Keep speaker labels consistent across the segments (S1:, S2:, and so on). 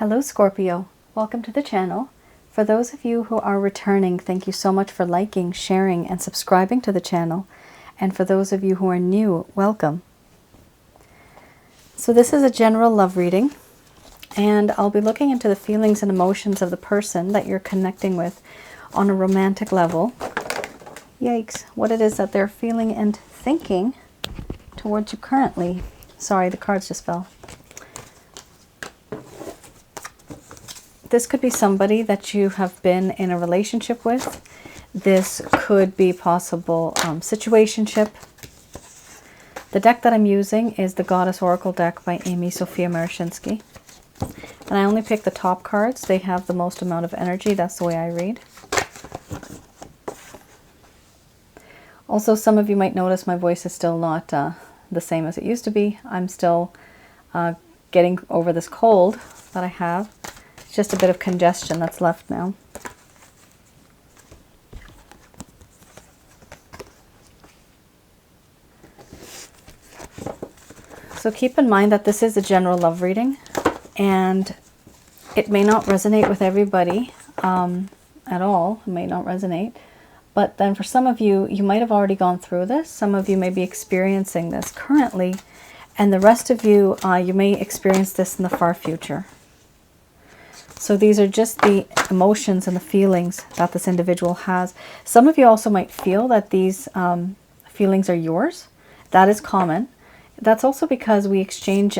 S1: Hello Scorpio, welcome to the channel. For those of you who are returning, thank you so much for liking, sharing, and subscribing to the channel. And for those of you who are new, welcome. So this is a general love reading, and I'll be looking into the feelings and emotions of the person that you're connecting with on a romantic level. Yikes, what it is that they're feeling and thinking towards you currently. Sorry, the cards just fell. This could be somebody that you have been in a relationship with. This could be possible situationship. The deck that I'm using is the Goddess Oracle deck by Amy Sophia Marashinsky. And I only pick the top cards. They have the most amount of energy. That's the way I read. Also, some of you might notice my voice is still not the same as it used to be. I'm still getting over this cold that I have. It's just a bit of congestion that's left now. So keep in mind that this is a general love reading, and it may not resonate with everybody at all. It may not resonate. But then for some of you, you might have already gone through this. Some of you may be experiencing this currently, and the rest of you, you may experience this in the far future. So these are just the emotions and the feelings that this individual has. Some of you also might feel that these feelings are yours. That is common. That's also because we exchange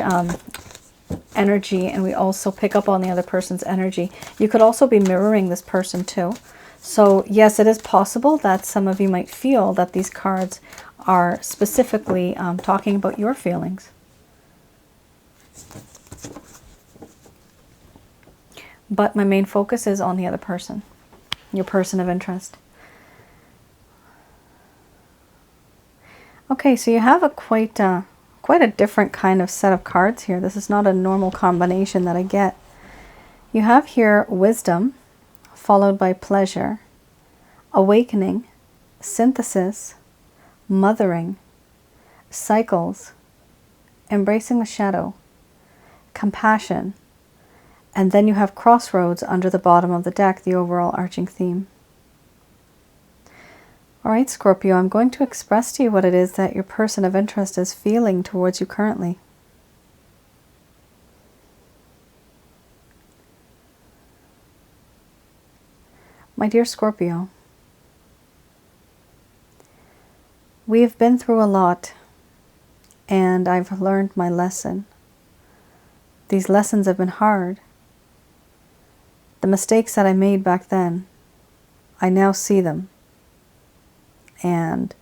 S1: energy, and we also pick up on the other person's energy. You could also be mirroring this person too. So yes, it is possible that some of you might feel that these cards are specifically talking about your feelings. But my main focus is on the other person, your person of interest. Okay, so you have a quite a different kind of set of cards here. This is not a normal combination that I get. You have here wisdom, followed by pleasure, awakening, synthesis, mothering, cycles, embracing the shadow, compassion, and then you have crossroads under the bottom of the deck, the overall arching theme. All right, Scorpio, I'm going to express to you what it is that your person of interest is feeling towards you currently. My dear Scorpio, we have been through a lot, and I've learned my lesson. These lessons have been hard. The mistakes that I made back then, I now see them. And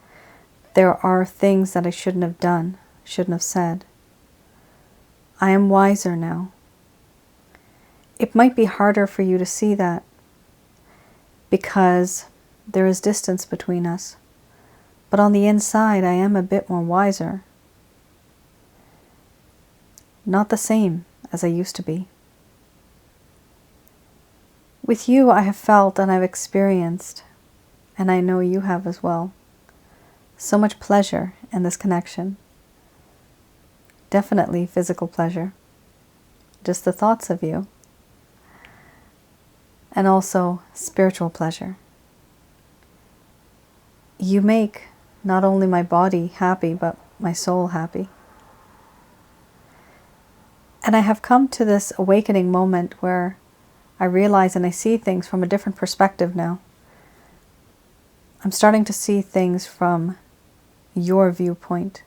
S1: there are things that I shouldn't have done, shouldn't have said. I am wiser now. It might be harder for you to see that because there is distance between us. But on the inside, I am a bit more wiser. Not the same as I used to be. With you, I have felt and I've experienced, and I know you have as well, so much pleasure in this connection. Definitely physical pleasure, just the thoughts of you, and also spiritual pleasure. You make not only my body happy, but my soul happy. And I have come to this awakening moment where I realize and I see things from a different perspective now. I'm starting to see things from your viewpoint.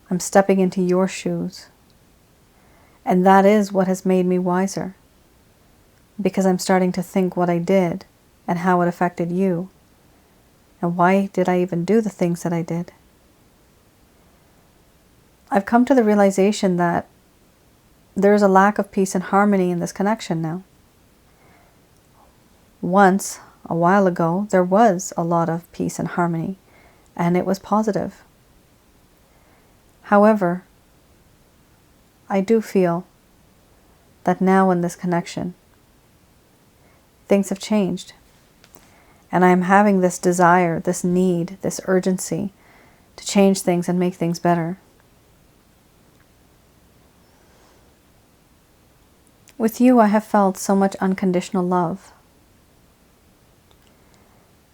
S1: I'm stepping into your shoes. And that is what has made me wiser. Because I'm starting to think what I did and how it affected you. And why did I even do the things that I did? I've come to the realization that there is a lack of peace and harmony in this connection now. Once, a while ago, there was a lot of peace and harmony, and it was positive. However, I do feel that now in this connection, things have changed. And I am having this desire, this need, this urgency to change things and make things better. With you, I have felt so much unconditional love.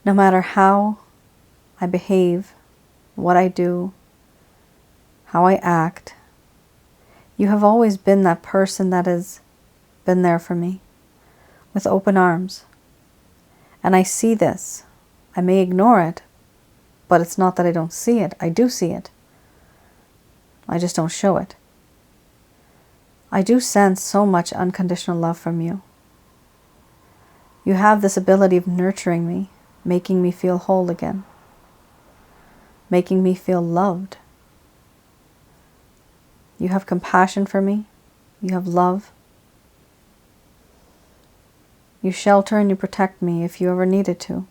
S1: No matter how I behave, what I do, how I act, you have always been that person that has been there for me with open arms. And I see this. I may ignore it, but it's not that I don't see it. I do see it. I just don't show it. I do sense so much unconditional love from you. You have this ability of nurturing me, making me feel whole again, making me feel loved. You have compassion for me. You have love. You shelter and you protect me. If you ever needed to,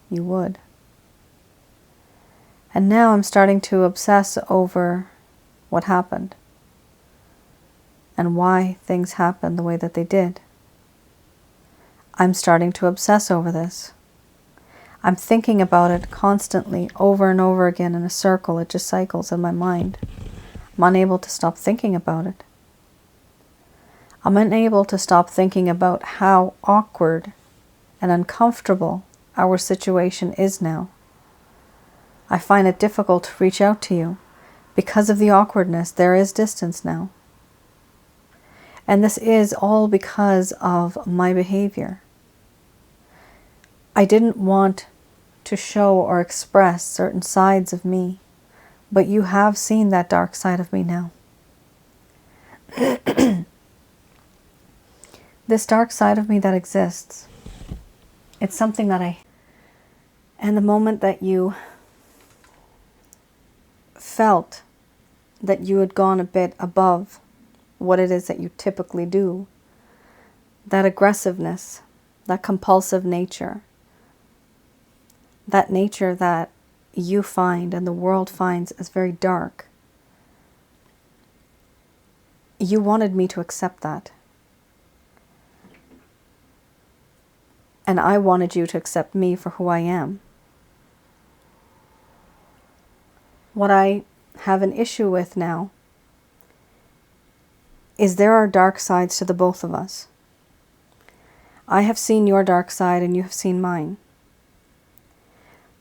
S1: you would. And now I'm starting to obsess over what happened and why things happened the way that they did. I'm starting to obsess over this. I'm thinking about it constantly, over and over again in a circle. It just cycles in my mind. I'm unable to stop thinking about it. I'm unable to stop thinking about how awkward and uncomfortable our situation is now. I find it difficult to reach out to you. Because of the awkwardness, there is distance now. And this is all because of my behavior. I didn't want to show or express certain sides of me, but you have seen that dark side of me now. This dark side of me that exists, it's something that and the moment that you felt that you had gone a bit above what it is that you typically do, that aggressiveness, that compulsive nature, that nature that you find and the world finds as very dark, you wanted me to accept that. And I wanted you to accept me for who I am. What I have an issue with now is there are dark sides to the both of us. I have seen your dark side and you have seen mine.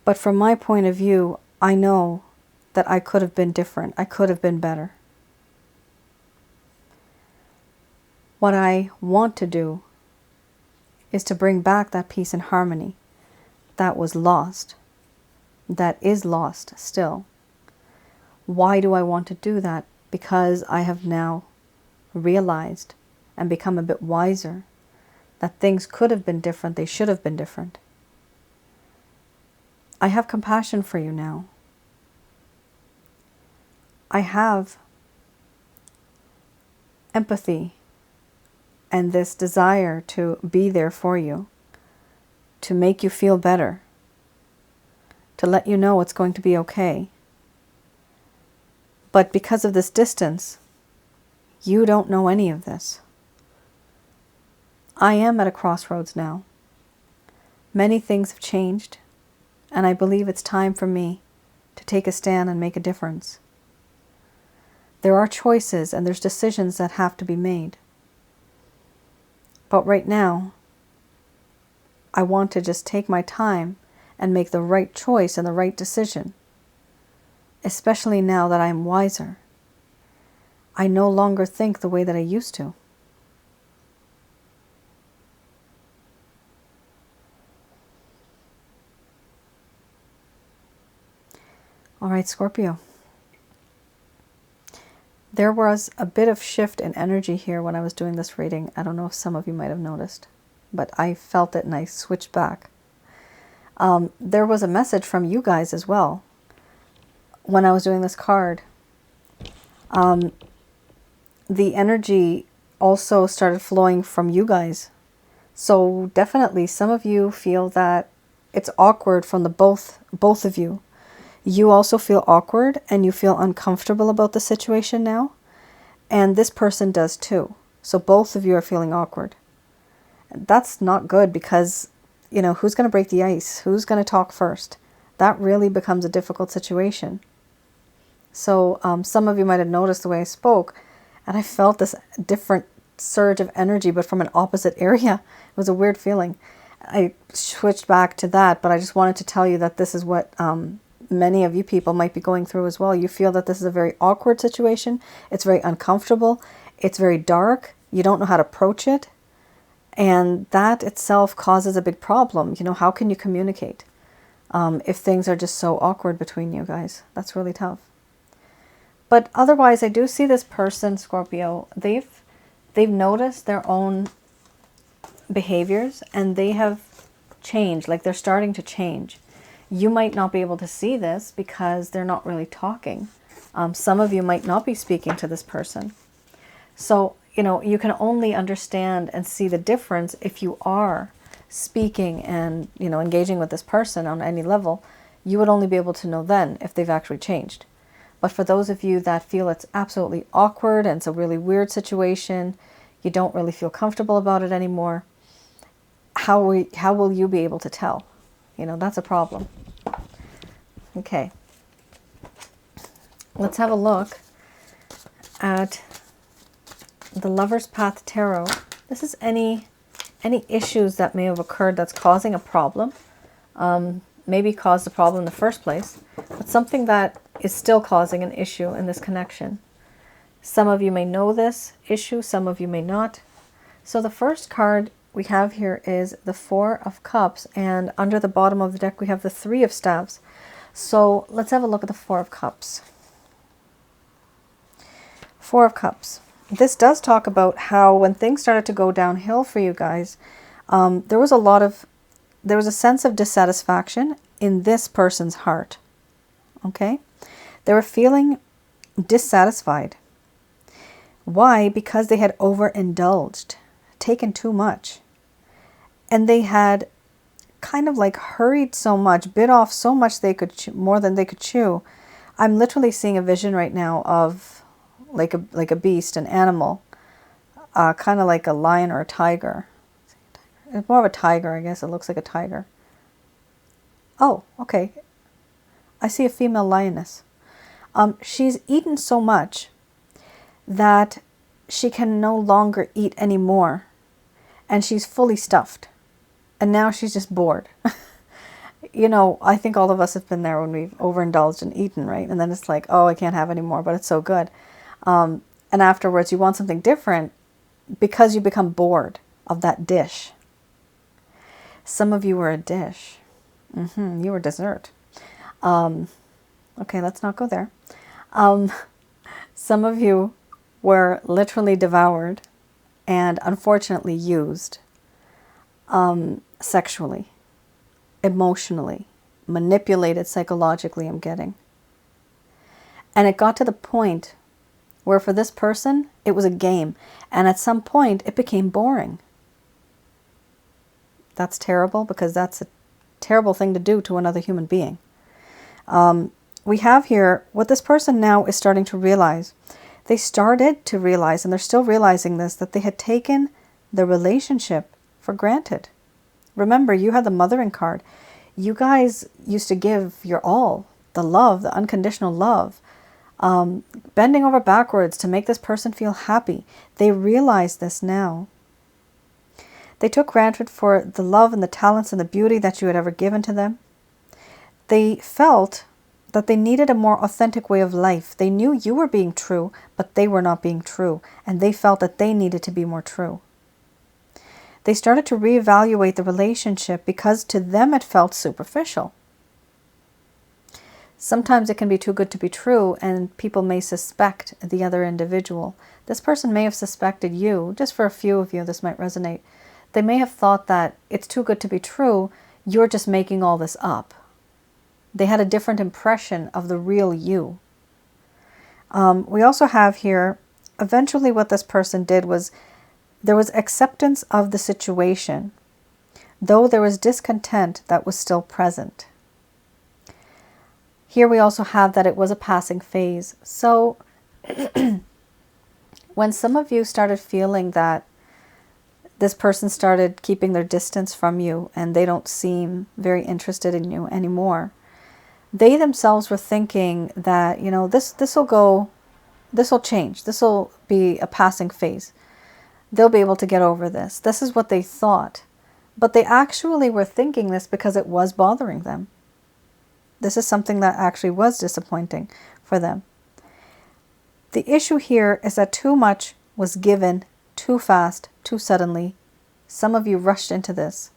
S1: But from my point of view, I know that I could have been different. I could have been better. What I want to do is to bring back that peace and harmony that was lost, that is lost still. Why do I want to do that? Because I have now realized and become a bit wiser that things could have been different, they should have been different. I have compassion for you now. I have empathy and this desire to be there for you, to make you feel better, to let you know it's going to be okay. But because of this distance, you don't know any of this. I am at a crossroads now. Many things have changed, and I believe it's time for me to take a stand and make a difference. There are choices and there's decisions that have to be made. But right now, I want to just take my time and make the right choice and the right decision. Especially now that I am wiser. I no longer think the way that I used to. All right, Scorpio. There was a bit of shift in energy here when I was doing this reading. I don't know if some of you might have noticed, but I felt it and I switched back. There was a message from you guys as well when I was doing this card. The energy also started flowing from you guys. So definitely some of you feel that it's awkward from the both of you. You also feel awkward and you feel uncomfortable about the situation now. And this person does too. So both of you are feeling awkward. That's not good because, you know, who's going to break the ice? Who's going to talk first? That really becomes a difficult situation. So some of you might have noticed the way I spoke, and I felt this different surge of energy, but from an opposite area. It was a weird feeling. I switched back to that, but I just wanted to tell you that this is what many of you people might be going through as well. You feel that this is a very awkward situation. It's very uncomfortable. It's very dark. You don't know how to approach it. And that itself causes a big problem. You know, how can you communicate if things are just so awkward between you guys? That's really tough. But otherwise, I do see this person, Scorpio, they've noticed their own behaviors and they have changed, like they're starting to change. You might not be able to see this because they're not really talking. Some of you might not be speaking to this person. So, you know, you can only understand and see the difference if you are speaking and, you know, engaging with this person on any level. You would only be able to know then if they've actually changed. But for those of you that feel it's absolutely awkward and it's a really weird situation, you don't really feel comfortable about it anymore, how will you be able to tell? You know, that's a problem. Okay. Let's have a look at the Lover's Path Tarot. This is any issues that may have occurred that's causing a problem. Maybe caused the problem in the first place, but something that is still causing an issue in this connection. Some of you may know this issue, some of you may not. So the first card we have here is the Four of Cups, and under the bottom of the deck we have the Three of Staves. So let's have a look at the Four of Cups. Four of Cups. This does talk about how when things started to go downhill for you guys, there was a sense of dissatisfaction in this person's heart. Okay? They were feeling dissatisfied. Why? Because they had overindulged, taken too much. And they had kind of like hurried so much, bit off so much they could more than they could chew. I'm literally seeing a vision right now of like a beast, an animal, kind of like a lion or a tiger. It's more of a tiger, I guess. It looks like a tiger. Oh, okay. I see a female lioness. She's eaten so much that she can no longer eat anymore. And she's fully stuffed. And now she's just bored. You know, I think all of us have been there when we've overindulged and eaten, right? And then it's like, oh, I can't have any more, but it's so good. And afterwards you want something different because you become bored of that dish. Some of you were a dish. You were dessert. Okay, let's not go there. Some of you were literally devoured and unfortunately used sexually, emotionally, manipulated psychologically, I'm getting. And it got to the point where for this person, it was a game. And at some point, it became boring. That's terrible because that's a terrible thing to do to another human being. We have here what this person now is starting to realize. They started to realize, and they're still realizing this, that they had taken the relationship for granted. Remember, you had the mothering card. You guys used to give your all, the love, the unconditional love, bending over backwards to make this person feel happy. They realize this now. They took granted for the love and the talents and the beauty that you had ever given to them. They felt that they needed a more authentic way of life. They knew you were being true, but they were not being true. And they felt that they needed to be more true. They started to reevaluate the relationship because to them it felt superficial. Sometimes it can be too good to be true and people may suspect the other individual. This person may have suspected you. Just for a few of you, this might resonate. They may have thought that it's too good to be true. You're just making all this up. They had a different impression of the real you. We also have here, eventually what this person did was, there was acceptance of the situation, though there was discontent that was still present. Here we also have that it was a passing phase. So when some of you started feeling that this person started keeping their distance from you and they don't seem very interested in you anymore, they themselves were thinking that, you know, this will change. This will be a passing phase. they'll be able to get over this. This is what they thought. But they actually were thinking this because it was bothering them. This is something that actually was disappointing for them. The issue here is that too much was given too fast, too suddenly. Some of you rushed into this.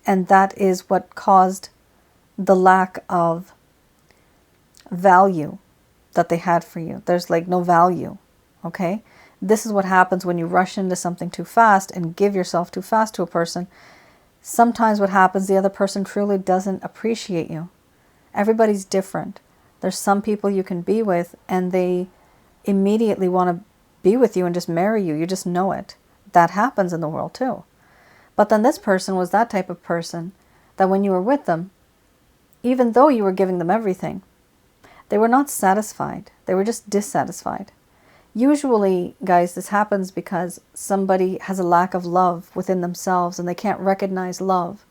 S1: And that is what caused the lack of value that they had for you. There's like no value, okay? This is what happens when you rush into something too fast and give yourself too fast to a person. Sometimes what happens, the other person truly doesn't appreciate you. Everybody's different. There's some people you can be with and they immediately want to be with you and just marry you. You just know it. That happens in the world too. But then this person was that type of person that when you were with them, even though you were giving them everything, they were not satisfied. They were just dissatisfied. Usually, guys, this happens because somebody has a lack of love within themselves and they can't recognize love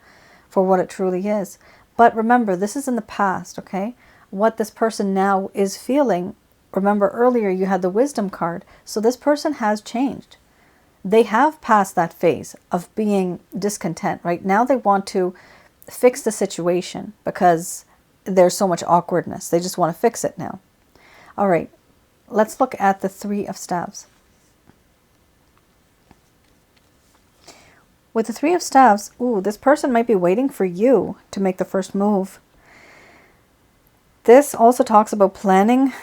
S1: for what it truly is. But remember, this is in the past, okay? What this person now is feeling, remember earlier you had the wisdom card, so this person has changed. They have passed that phase of being discontent, right? Now they want to fix the situation because there's so much awkwardness. They just want to fix it now. All right, let's look at the Three of Staves. With the Three of Staves, ooh, this person might be waiting for you to make the first move. This also talks about planning.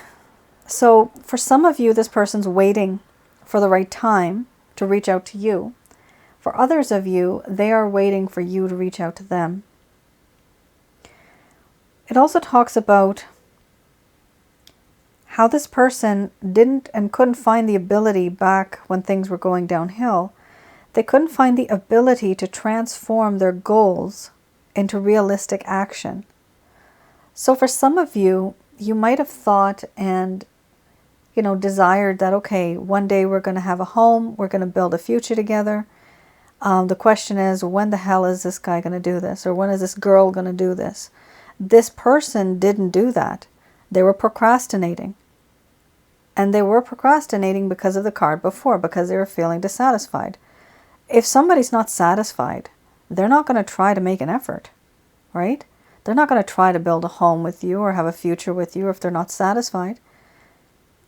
S1: So for some of you, this person's waiting for the right time to reach out to you. For others of you, they are waiting for you to reach out to them. It also talks about how this person didn't and couldn't find the ability back when things were going downhill. They couldn't find the ability to transform their goals into realistic action. So for some of you, you might have thought and desired that, okay, one day we're going to have a home, we're going to build a future together. The question is, when the hell is this guy going to do this? Or when is this girl going to do this? This person didn't do that. They were procrastinating. And they were procrastinating because of the card before, because they were feeling dissatisfied. If somebody's not satisfied, they're not going to try to make an effort, right? They're not going to try to build a home with you or have a future with you if they're not satisfied.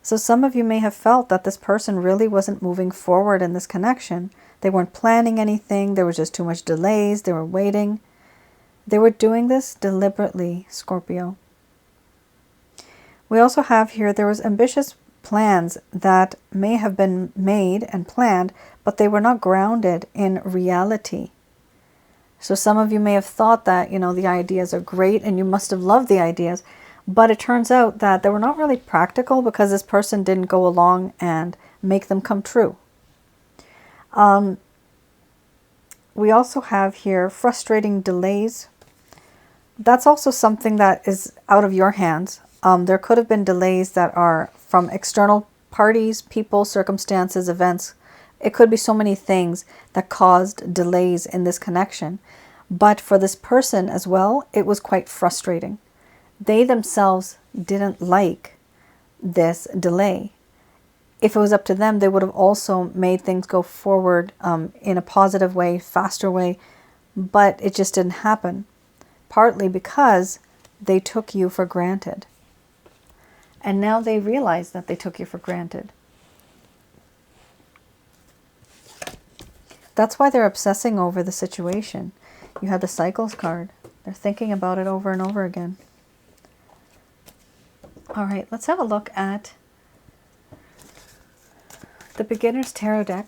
S1: So some of you may have felt that this person really wasn't moving forward in this connection. They weren't planning anything. There was just too much delays. They were waiting. They were doing this deliberately, Scorpio. We also have here, there was ambitious plans that may have been made and planned, but they were not grounded in reality. So some of you may have thought that, the ideas are great and you must have loved the ideas. But it turns out that they were not really practical because this person didn't go along and make them come true. We also have here frustrating delays. That's also something that is out of your hands. There could have been delays that are from external parties, people, circumstances, events. It could be so many things that caused delays in this connection. But for this person as well, it was quite frustrating. They themselves didn't like this delay. If it was up to them, they would have also made things go forward in a positive way, faster way, but it just didn't happen. Partly because they took you for granted. And now they realize that they took you for granted. That's why they're obsessing over the situation. You have the Cycles card. They're thinking about it over and over again. All right, let's have a look at the Beginner's Tarot deck.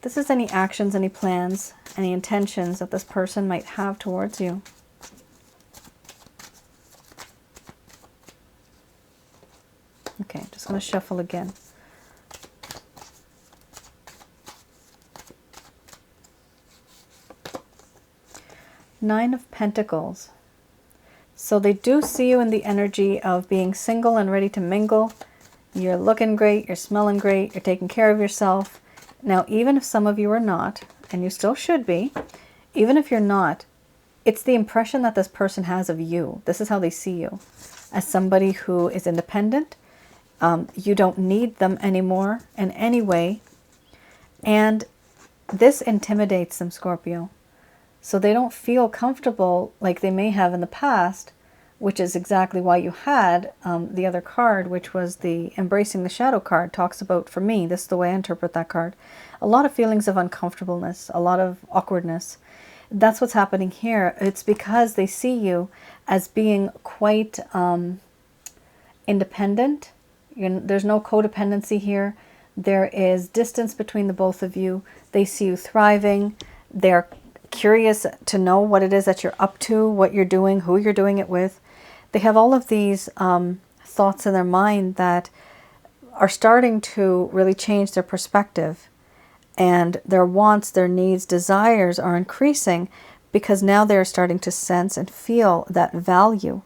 S1: This is any actions, any plans, any intentions that this person might have towards you. Okay, I'm just going to shuffle again. Nine of Pentacles. So they do see you in the energy of being single and ready to mingle. You're looking great, you're smelling great, you're taking care of yourself. Now, even if some of you are not, and you still should be, even if you're not, it's the impression that this person has of you. This is how they see you. As somebody who is independent. You don't need them anymore in any way. And this intimidates them, Scorpio. So they don't feel comfortable like they may have in the past, which is exactly why you had the other card, which was the Embracing the Shadow card. Talks about, for me, this is the way I interpret that card, a lot of feelings of uncomfortableness, a lot of awkwardness. That's what's happening here. It's because they see you as being quite independent. There's no codependency here. There is distance between the both of you. They see you thriving. They're curious to know what it is that you're up to, what you're doing, who you're doing it with. They have all of these thoughts in their mind that are starting to really change their perspective. And their wants, their needs, desires are increasing because now they're starting to sense and feel that value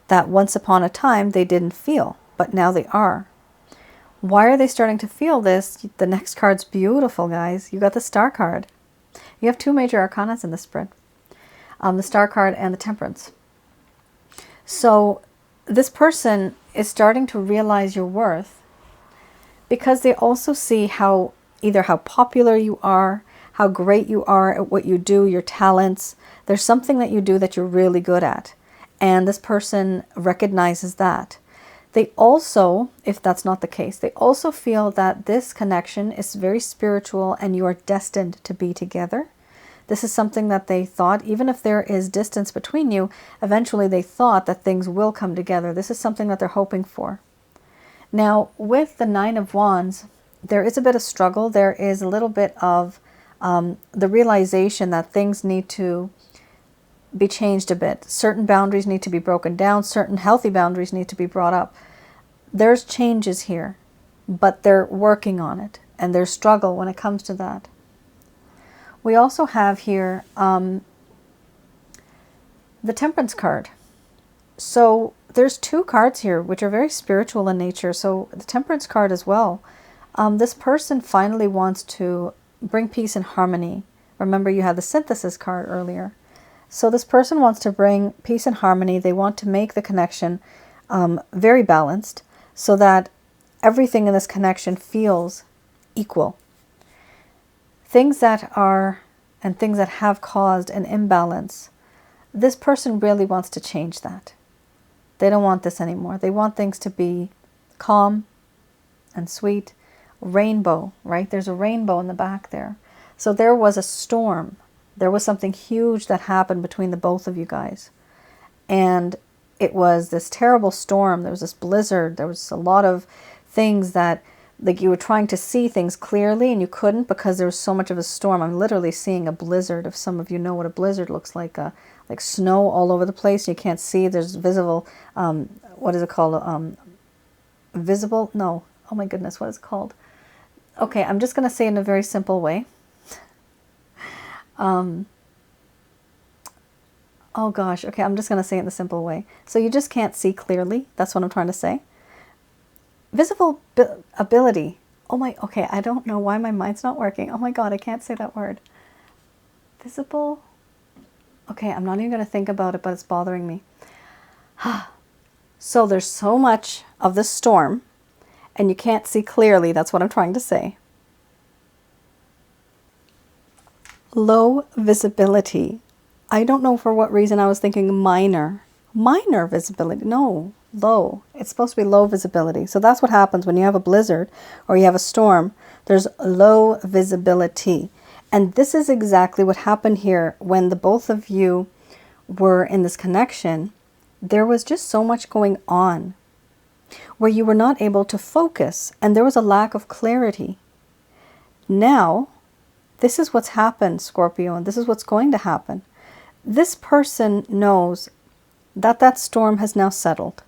S1: that once upon a time they didn't feel, but now they are. Why are they starting to feel this? The next card's beautiful, guys. You got the Star card. You have two major arcanas in this spread. The Star card and the Temperance. So this person is starting to realize your worth because they also see either how popular you are, how great you are at what you do, your talents. There's something that you do that you're really good at. And this person recognizes that. They also, if that's not the case, they also feel that this connection is very spiritual and you are destined to be together. This is something that they thought, even if there is distance between you, eventually they thought that things will come together. This is something that they're hoping for. Now, with the Nine of Wands, there is a bit of struggle. There is a little bit of the realization that things need to be changed a bit. Certain boundaries need to be broken down. Certain healthy boundaries need to be brought up. There's changes here, but they're working on it, and there's struggle when it comes to that. We also have here the Temperance card. So there's two cards here which are very spiritual in nature. So the Temperance card as well. This person finally wants to bring peace and harmony. Remember, you had the Synthesis card earlier. So this person wants to bring peace and harmony. They want to make the connection very balanced so that everything in this connection feels equal. Things that are and things that have caused an imbalance, this person really wants to change that. They don't want this anymore. They want things to be calm and sweet. Rainbow, right? There's a rainbow in the back there. So there was a storm. There was something huge that happened between the both of you guys. And it was this terrible storm. There was this blizzard. There was a lot of things that, like, you were trying to see things clearly and you couldn't because there was so much of a storm. I'm literally seeing a blizzard. If some of you know what a blizzard looks like snow all over the place. You can't see. There's visible, what is it called? Visible? No. Oh my goodness, what is it called? Okay, I'm just going to say it in a very simple way. Oh gosh, okay, I'm just going to say it in a simple way. So you just can't see clearly. That's what I'm trying to say. Visible ability. Okay, I don't know why my mind's not working. Oh my God, I can't say that word. Visible. Okay, I'm not even going to think about it, but it's bothering me. So there's so much of the storm and you can't see clearly. That's what I'm trying to say. Low visibility. I don't know for what reason I was thinking minor visibility. No, low. It's supposed to be low visibility. So that's what happens when you have a blizzard or you have a storm. There's low visibility. And this is exactly what happened here when the both of you were in this connection. There was just so much going on where you were not able to focus and there was a lack of clarity. Now, this is what's happened, Scorpio, and this is what's going to happen. This person knows that that storm has now settled.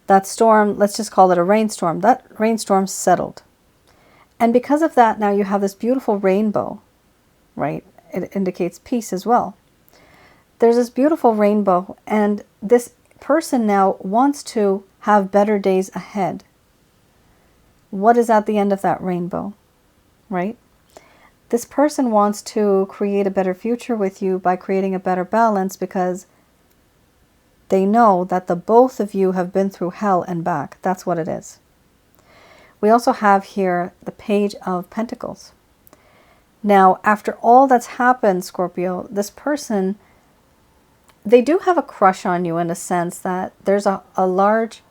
S1: That storm, let's just call it a rainstorm. That rainstorm settled. And because of that, now you have this beautiful rainbow, right? It indicates peace as well. There's this beautiful rainbow, and this person now wants to have better days ahead. What is at the end of that rainbow, right? This person wants to create a better future with you by creating a better balance because they know that the both of you have been through hell and back. That's what it is. We also have here the Page of Pentacles. Now, after all that's happened, Scorpio, this person, they do have a crush on you in a sense that there's a large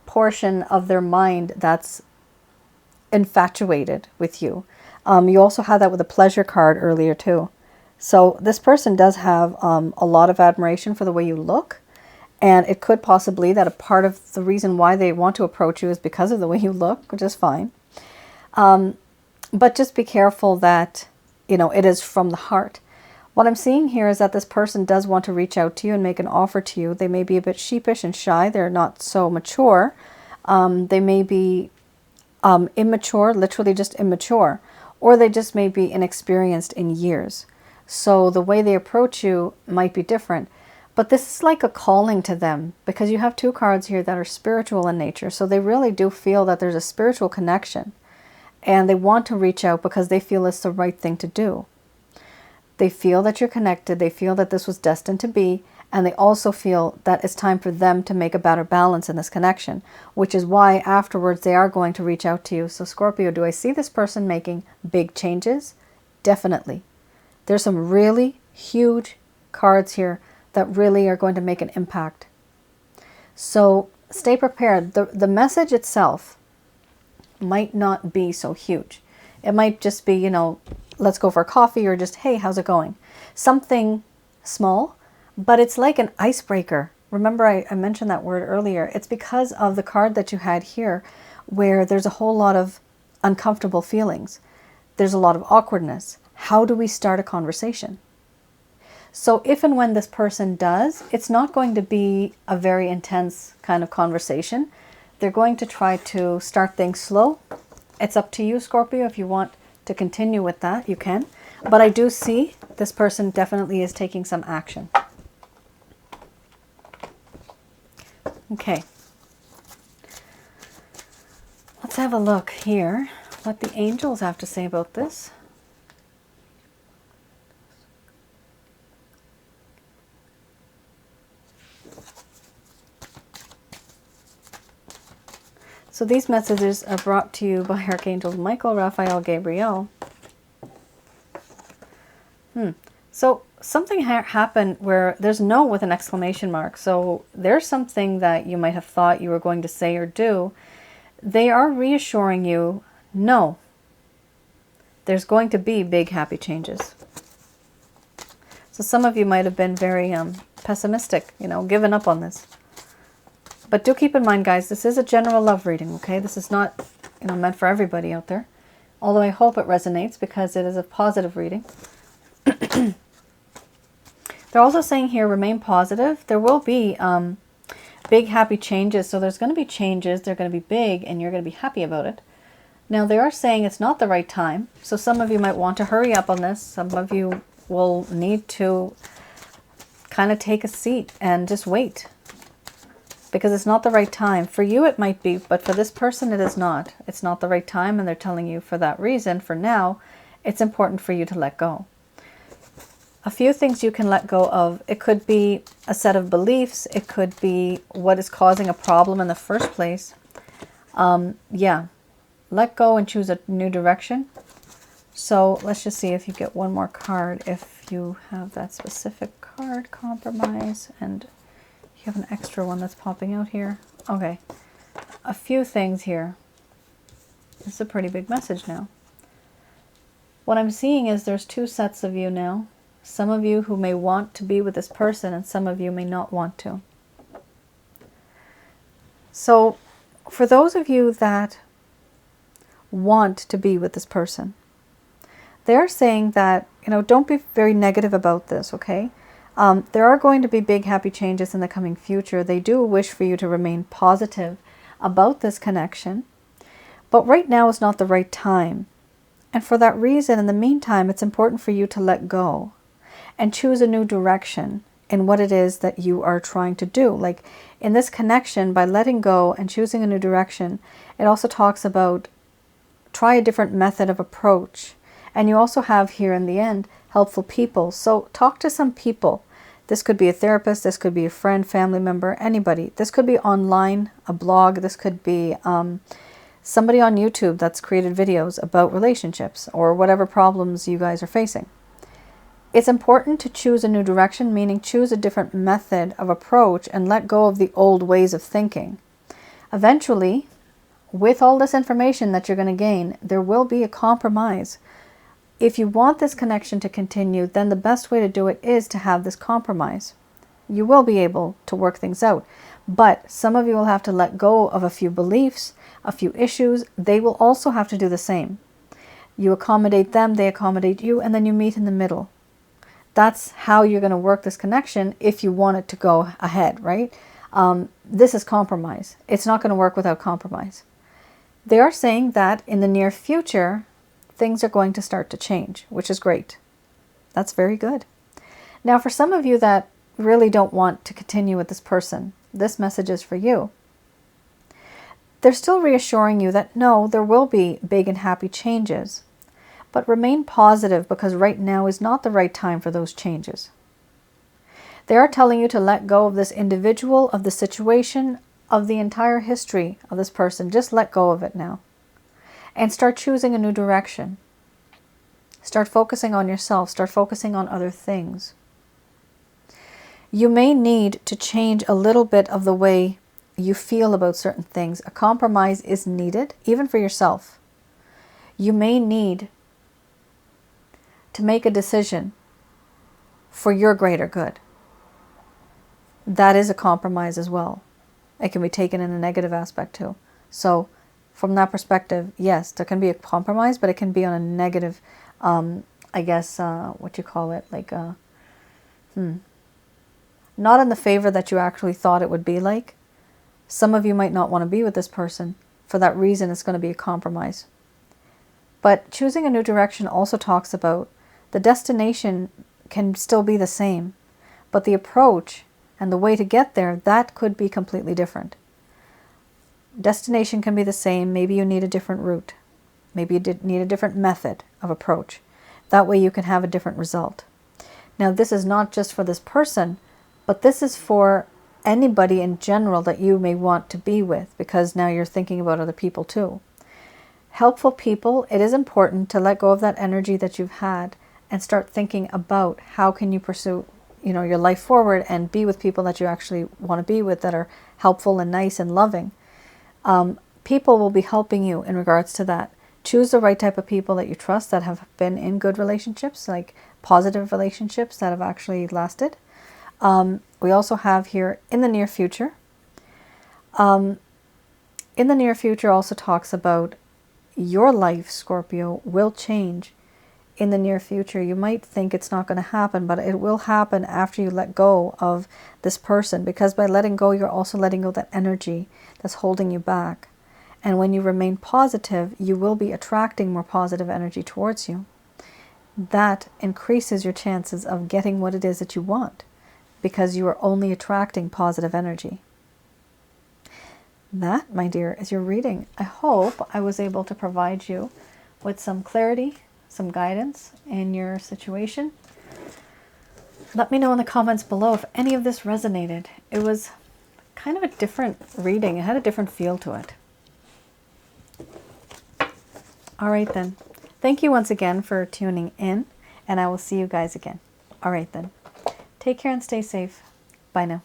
S1: portion of their mind that's infatuated with you. You also had that with a pleasure card earlier too. So this person does have a lot of admiration for the way you look. And it could possibly that a part of the reason why they want to approach you is because of the way you look, which is fine. But just be careful that, it is from the heart. What I'm seeing here is that this person does want to reach out to you and make an offer to you. They may be a bit sheepish and shy. They're not so mature. They may be immature, literally just immature. Or they just may be inexperienced in years. So the way they approach you might be different. But this is like a calling to them because you have two cards here that are spiritual in nature. So they really do feel that there's a spiritual connection and they want to reach out because they feel it's the right thing to do. They feel that you're connected. They feel that this was destined to be. And they also feel that it's time for them to make a better balance in this connection, which is why afterwards they are going to reach out to you. So Scorpio, do I see this person making big changes? Definitely. There's some really huge cards here that really are going to make an impact. So stay prepared. The message itself might not be so huge. It might just be, let's go for coffee or just, hey, how's it going? Something small, but it's like an icebreaker. Remember I mentioned that word earlier. It's because of the card that you had here where there's a whole lot of uncomfortable feelings. There's a lot of awkwardness. How do we start a conversation? So if and when this person does, it's not going to be a very intense kind of conversation. They're going to try to start things slow. It's up to you, Scorpio. If you want to continue with that, you can. But I do see this person definitely is taking some action. Okay. Let's have a look here, what the angels have to say about this. So these messages are brought to you by Archangels Michael, Raphael, Gabriel. So something happened where there's no with an exclamation mark. So there's something that you might have thought you were going to say or do. They are reassuring you, no, there's going to be big happy changes. So some of you might have been very pessimistic, given up on this. But do keep in mind, guys, this is a general love reading, okay? This is not, meant for everybody out there. Although I hope it resonates because it is a positive reading. They're also saying here, remain positive. There will be big happy changes. So there's going to be changes. They're going to be big and you're going to be happy about it. Now, they are saying it's not the right time. So some of you might want to hurry up on this. Some of you will need to kind of take a seat and just wait. Because it's not the right time. For you it might be, but for this person it is not. It's not the right time and they're telling you for that reason, for now, it's important for you to let go. A few things you can let go of. It could be a set of beliefs. It could be what is causing a problem in the first place. Yeah, let go and choose a new direction. So let's just see if you get one more card. If you have that specific card, compromise, and you have an extra one that's popping out here. Okay, a few things here. This is a pretty big message now. What I'm seeing is there's two sets of you now. Some of you who may want to be with this person and some of you may not want to. So for those of you that want to be with this person, they're saying that, don't be very negative about this, okay? There are going to be big happy changes in the coming future. They do wish for you to remain positive about this connection. But right now is not the right time. And for that reason, in the meantime, it's important for you to let go and choose a new direction in what it is that you are trying to do. Like in this connection, by letting go and choosing a new direction, it also talks about try a different method of approach. And you also have here in the end, helpful people. So talk to some people. This could be a therapist, this could be a friend, family member, anybody. This could be online, a blog, this could be somebody on YouTube that's created videos about relationships or whatever problems you guys are facing. It's important to choose a new direction, meaning choose a different method of approach and let go of the old ways of thinking. Eventually, with all this information that you're going to gain, there will be a compromise. If you want this connection to continue, then the best way to do it is to have this compromise. You will be able to work things out, but some of you will have to let go of a few beliefs, a few issues. They will also have to do the same. You accommodate them, they accommodate you, and then you meet in the middle. That's how you're going to work this connection if you want it to go ahead, right? This is compromise. It's not going to work without compromise. They are saying that in the near future, things are going to start to change, which is great. That's very good. Now, for some of you that really don't want to continue with this person, this message is for you. They're still reassuring you that no, there will be big and happy changes, but remain positive because right now is not the right time for those changes. They are telling you to let go of this individual, of the situation, of the entire history of this person. Just let go of it now and start choosing a new direction. Start focusing on yourself. Start focusing on other things. You may need to change a little bit of the way you feel about certain things. A compromise is needed, even for yourself. You may need to make a decision for your greater good. That is a compromise as well. It can be taken in a negative aspect too. So from that perspective, yes, there can be a compromise, but it can be on a negative, I guess, what you call it, like, not in the favor that you actually thought it would be like. Some of you might not want to be with this person. For that reason, it's going to be a compromise. But choosing a new direction also talks about the destination can still be the same, but the approach and the way to get there, that could be completely different. Destination can be the same. Maybe you need a different route. Maybe you need a different method of approach. That way you can have a different result. Now, this is not just for this person, but this is for anybody in general that you may want to be with, because now you're thinking about other people too. Helpful people, it is important to let go of that energy that you've had and start thinking about how can you pursue your life forward and be with people that you actually want to be with, that are helpful and nice and loving. People will be helping you in regards to that. Choose the right type of people that you trust, that have been in good relationships, like positive relationships that have actually lasted. We also have here in the near future. In the near future also talks about your life, Scorpio, will change in the near future. You might think it's not going to happen, but it will happen after you let go of this person, because by letting go, you're also letting go that energy that's holding you back. And when you remain positive, you will be attracting more positive energy towards you. That increases your chances of getting what it is that you want, because you are only attracting positive energy. That, my dear, is your reading. I hope I was able to provide you with some clarity, some guidance in your situation. Let me know in the comments below if any of this resonated. It was kind of a different reading. It had a different feel to it. All right then. Thank you once again for tuning in, and I will see you guys again. All right then. Take care and stay safe. Bye now.